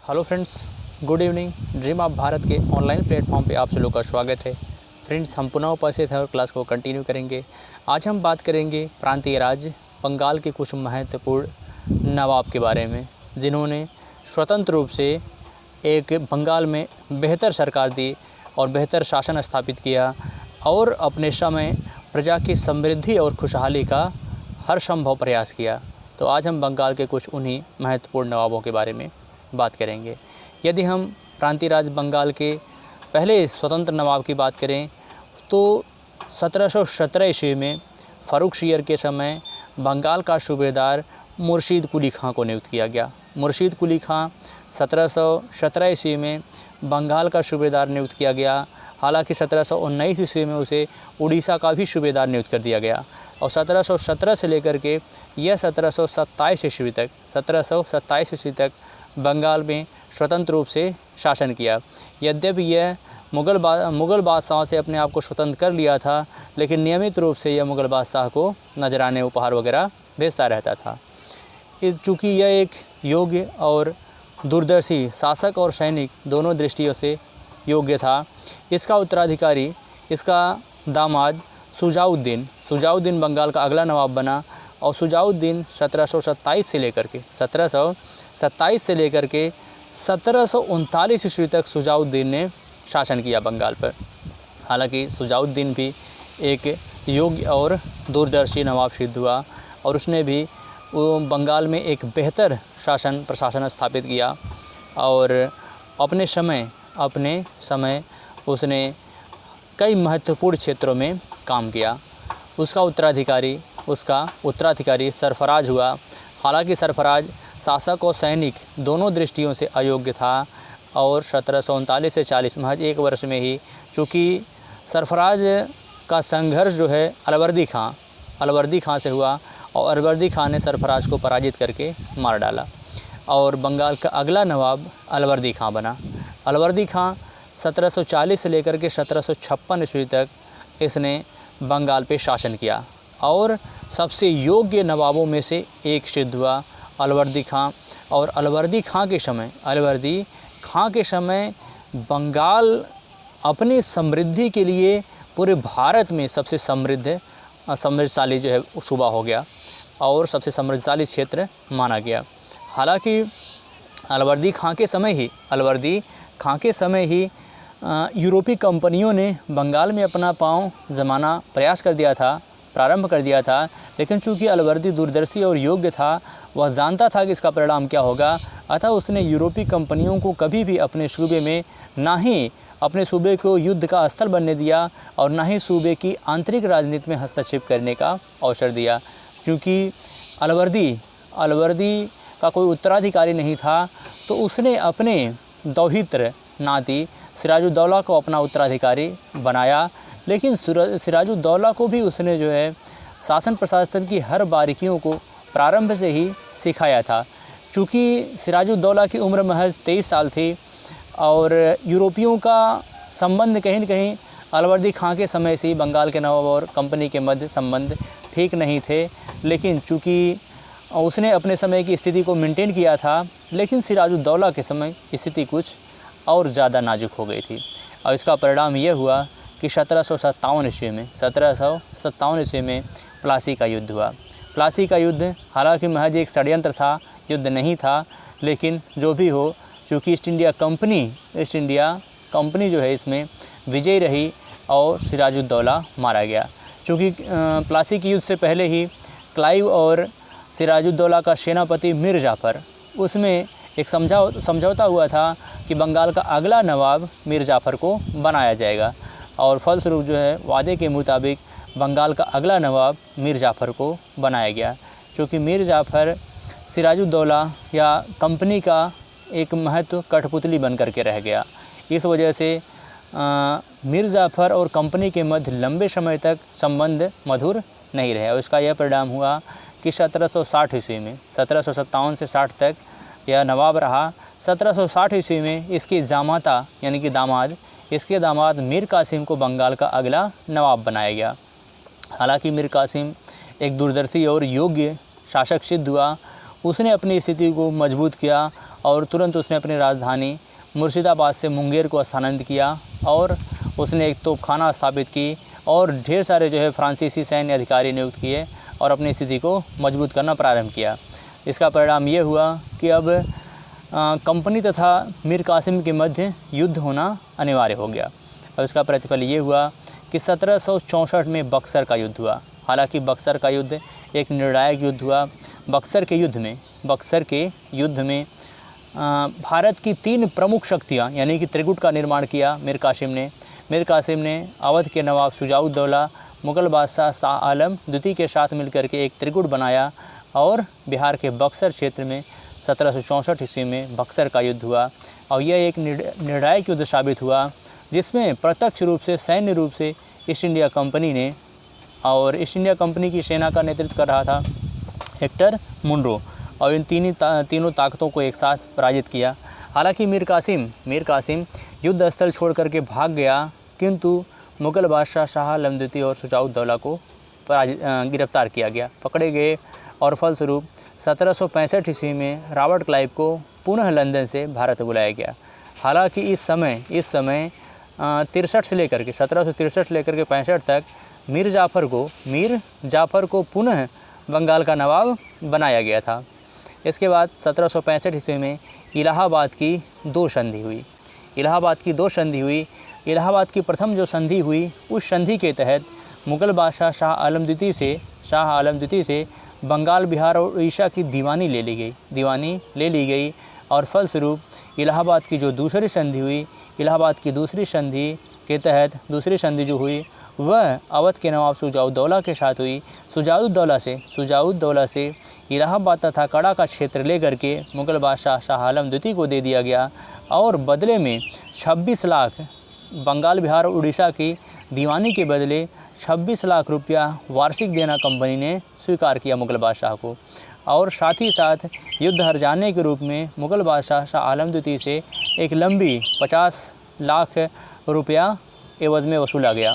Hello friends, good evening. Dream of Bharat के online platform पे आप सभी का स्वागत है। फ्रेंड्स, हम पुनः उपस्थित हैं और क्लास को कंटिन्यू करेंगे। आज हम बात करेंगे प्रांतीय राज्य बंगाल के कुछ महत्वपूर्ण नवाब के बारे में, जिन्होंने स्वतंत्र रूप से एक बंगाल में बेहतर सरकार दी और बेहतर शासन स्थापित किया और अपने समय प्रजा की समृद्धि और खुशहाली का हर संभव प्रयास किया। तो आज हम बंगाल के कुछ उन्हीं महत्वपूर्ण नवाबों के बारे में बात करेंगे। यदि हम प्रांतीय राज्य बंगाल के पहले स्वतंत्र नवाब की बात करें तो 1717 ईस्वी में फ़र्रुखशियर के समय बंगाल का सूबेदार मुर्शीद कुली खां को नियुक्त किया गया। मुर्शीद कुली खां 1717 ईस्वी में बंगाल का सूबेदार नियुक्त किया गया। हालांकि 1719 ईस्वी में उसे उड़ीसा का भी सूबेदार नियुक्त कर दिया गया और 1717 से लेकर के यह 1727 ईस्वी तक बंगाल में स्वतंत्र रूप से शासन किया। यद्यपि यह मुग़ल बादशाहों से अपने आप को स्वतंत्र कर लिया था, लेकिन नियमित रूप से यह मुग़ल बादशाह को नजराने उपहार वगैरह भेजता रहता था। चूँकि यह एक योग्य और दूरदर्शी शासक और सैनिक दोनों दृष्टियों से योग्य था, इसका उत्तराधिकारी, इसका दामाद शुजाउद्दीन बंगाल का अगला नवाब बना और शुजाउद्दीन 1727 से लेकर के 1739 ईस्वी तक शुजाउद्दीन ने शासन किया बंगाल पर। हालांकि शुजाउद्दीन भी एक योग्य और दूरदर्शी नवाब सिद्ध हुआ और उसने भी बंगाल में एक बेहतर प्रशासन स्थापित किया और अपने समय उसने कई महत्वपूर्ण क्षेत्रों में काम किया। उसका उत्तराधिकारी सरफराज हुआ। हालांकि सरफराज शासक और सैनिक दोनों दृष्टियों से अयोग्य था और 1739 से 40 महज एक वर्ष में ही, चूँकि सरफराज का संघर्ष जो है अलवर्दी खां से हुआ और अलवर्दी खां ने सरफराज को पराजित करके मार डाला और बंगाल का अगला नवाब अलवर्दी खां बना। अलवर्दी खां 1740 से लेकर के 1756 ईस्वी तक इसने बंगाल पे शासन किया और सबसे योग्य नवाबों में से एक सिद्ध हुआ अलवर्दी खां। और अलवर्दी खां के समय बंगाल अपनी समृद्धि के लिए पूरे भारत में सबसे समृद्धशाली जो है सूबा हो गया और सबसे समृद्धशाली क्षेत्र माना गया। हालांकि अलवर्दी खां के समय ही यूरोपीय कंपनियों ने बंगाल में अपना पांव जमाना प्रारंभ कर दिया था, लेकिन चूंकि अलवर्दी दूरदर्शी और योग्य था, वह जानता था कि इसका परिणाम क्या होगा, अतः उसने यूरोपीय कंपनियों को कभी भी अपने सूबे में ना ही अपने सूबे को युद्ध का स्थल बनने दिया और ना ही सूबे की आंतरिक राजनीति में हस्तक्षेप करने का अवसर दिया। क्योंकि अलवर्दी का कोई उत्तराधिकारी नहीं था, तो उसने अपने दौहित्र नाती सिराजुद्दौला को अपना उत्तराधिकारी बनाया। लेकिन सिराजुद्दौला को भी उसने जो है शासन प्रशासन की हर बारीकियों को प्रारंभ से ही सिखाया था। चूँकि सिराजुद्दौला की उम्र महज 23 साल थी और यूरोपियों का संबंध कहीं न कहीं अलवर्दी खां के समय से ही बंगाल के नवाब और कंपनी के मध्य संबंध ठीक नहीं थे, लेकिन चूँकि उसने अपने समय की स्थिति को मेंटेन किया था, लेकिन सिराजुद्दौला के समय स्थिति कुछ और ज़्यादा नाजुक हो गई थी और इसका परिणाम यह हुआ कि 1757 ईस्वी में प्लासी का युद्ध हुआ। प्लासी का युद्ध हालांकि महज एक षड्यंत्र था, युद्ध नहीं था, लेकिन जो भी हो, चूँकि ईस्ट इंडिया कंपनी जो है इसमें विजयी रही और सिराजुद्दौला मारा गया। चूँकि प्लासी के युद्ध से पहले ही क्लाइव और सिराजुद्दौला का सेनापति मीर जाफ़र, उसमें एक समझौता हुआ था कि बंगाल का अगला नवाब मीर जाफ़र को बनाया जाएगा और फलस्वरूप जो है वादे के मुताबिक बंगाल का अगला नवाब मीर जाफ़र को बनाया गया। क्योंकि मीर जाफ़र सिराजुद्दौला या कंपनी का एक महत्व कठपुतली बन करके रह गया। इस वजह से मीर जाफ़र और कंपनी के मध्य लंबे समय तक संबंध मधुर नहीं रहे और इसका यह परिणाम हुआ कि 1760 ईस्वी में 1757 से 60 तक यह नवाब रहा। 1760 ईस्वी में इसके जामाता यानी कि दामाद मीर कासिम को बंगाल का अगला नवाब बनाया गया। हालांकि मीर कासिम एक दूरदर्शी और योग्य शासक सिद्ध हुआ। उसने अपनी स्थिति को मजबूत किया और तुरंत उसने अपनी राजधानी मुर्शिदाबाद से मुंगेर को स्थानांतरित किया और उसने एक तोपखाना स्थापित की और ढेर सारे जो है फ्रांसीसी सैन्य अधिकारी नियुक्त किए और अपनी स्थिति को मजबूत करना प्रारंभ किया। इसका परिणाम ये हुआ कि अब कंपनी तथा मीर कासिम के मध्य युद्ध होना अनिवार्य हो गया। और इसका प्रतिफल ये हुआ कि 1764 में बक्सर का युद्ध हुआ। हालांकि बक्सर का युद्ध एक निर्णायक युद्ध हुआ। बक्सर के युद्ध में भारत की 3 प्रमुख शक्तियाँ यानी कि त्रिगुट का निर्माण किया मीर कासिम ने अवध के नवाब शुजाउद्दौला, मुग़ल बादशाह शाह आलम द्वितीय के साथ मिलकर के एक त्रिगुट बनाया और बिहार के बक्सर क्षेत्र में 1764 ईस्वी में बक्सर का युद्ध हुआ। और यह एक निर्णायक युद्ध साबित हुआ जिसमें प्रत्यक्ष रूप से सैन्य रूप से ईस्ट इंडिया कंपनी ने, और ईस्ट इंडिया कंपनी की सेना का नेतृत्व कर रहा था हेक्टर मुनरो, और इन तीनों ताकतों को एक साथ पराजित किया। हालांकि मीर कासिम युद्ध स्थल छोड़ करके भाग गया, किंतु मुग़ल बादशाह शाह आलम द्वितीय और शुजाउद्दौला को गिरफ्तार किया गया, पकड़े गए और फलस्वरूप 1765 ईस्वी में रॉबर्ट क्लाइव को पुनः लंदन से भारत बुलाया गया। हालांकि इस समय 1763 से लेकर के 65 तक मीर जाफ़र को पुनः बंगाल का नवाब बनाया गया था। इसके बाद 1765 ईस्वी में इलाहाबाद की 2 संधि हुई। इलाहाबाद की प्रथम जो संधि हुई, उस संधि के तहत मुग़ल बादशाह शाह आलम द्वितीय से बंगाल, बिहार और उड़ीसा की दीवानी ले ली गई और फलस्वरूप इलाहाबाद की जो दूसरी संधि हुई, इलाहाबाद की दूसरी संधि के तहत दूसरी संधि जो हुई वह अवध के नवाब शुजाउद्दौला के साथ हुई। शुजाउद्दौला से इलाहाबाद तथा कड़ा का क्षेत्र लेकर के मुग़ल बादशाह शाह आलम द्वितीय को दे दिया गया और बदले में 26 लाख बंगाल, बिहार और उड़ीसा की दीवानी के बदले 26 लाख रुपया वार्षिक देना कंपनी ने स्वीकार किया मुग़ल बादशाह को। और साथ ही साथ युद्ध हर जाने के रूप में मुग़ल बादशाह शाह आलम द्वितीय से एक लंबी 50 लाख रुपया एवज़ में वसूला गया।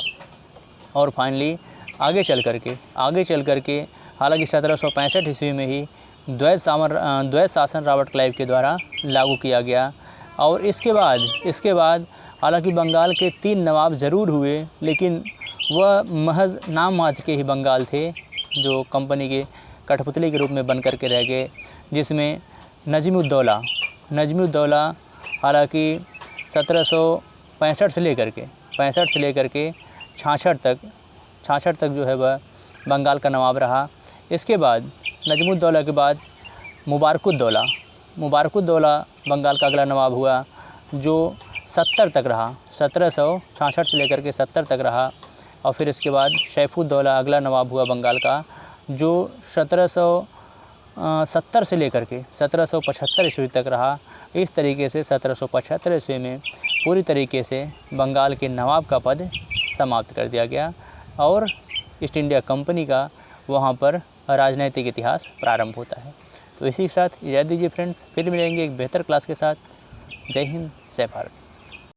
और फाइनली आगे चल करके हालांकि 1765 ईस्वी में ही द्वैध शासन रॉबर्ट क्लाइव के द्वारा लागू किया गया। और इसके बाद हालांकि बंगाल के 3 नवाब ज़रूर हुए, लेकिन वह महज नाम मात्र के ही बंगाल थे जो कंपनी के कठपुतली के रूप में बन करके रह गए, जिसमें नजीमुद्दौला हालांकि 1765 से लेकर के 66 तक जो है वह बंगाल का नवाब रहा। इसके बाद नजमुद्दौला के बाद मुबारकुद्दौला बंगाल का अगला नवाब हुआ जो 70 तक रहा, 1766 से लेकर के 70 तक रहा। और फिर इसके बाद सैफुद्दौला अगला नवाब हुआ बंगाल का जो 1770 से लेकर के 1775 ईस्वी तक रहा। इस तरीके से 1775 ईस्वी में पूरी तरीके से बंगाल के नवाब का पद समाप्त कर दिया गया और ईस्ट इंडिया कंपनी का वहाँ पर राजनैतिक इतिहास प्रारंभ होता है। तो इसी के साथ इजाज़त दीजिए फ्रेंड्स, फिर मिलेंगे एक बेहतर क्लास के साथ। जय हिंद, जय भारत।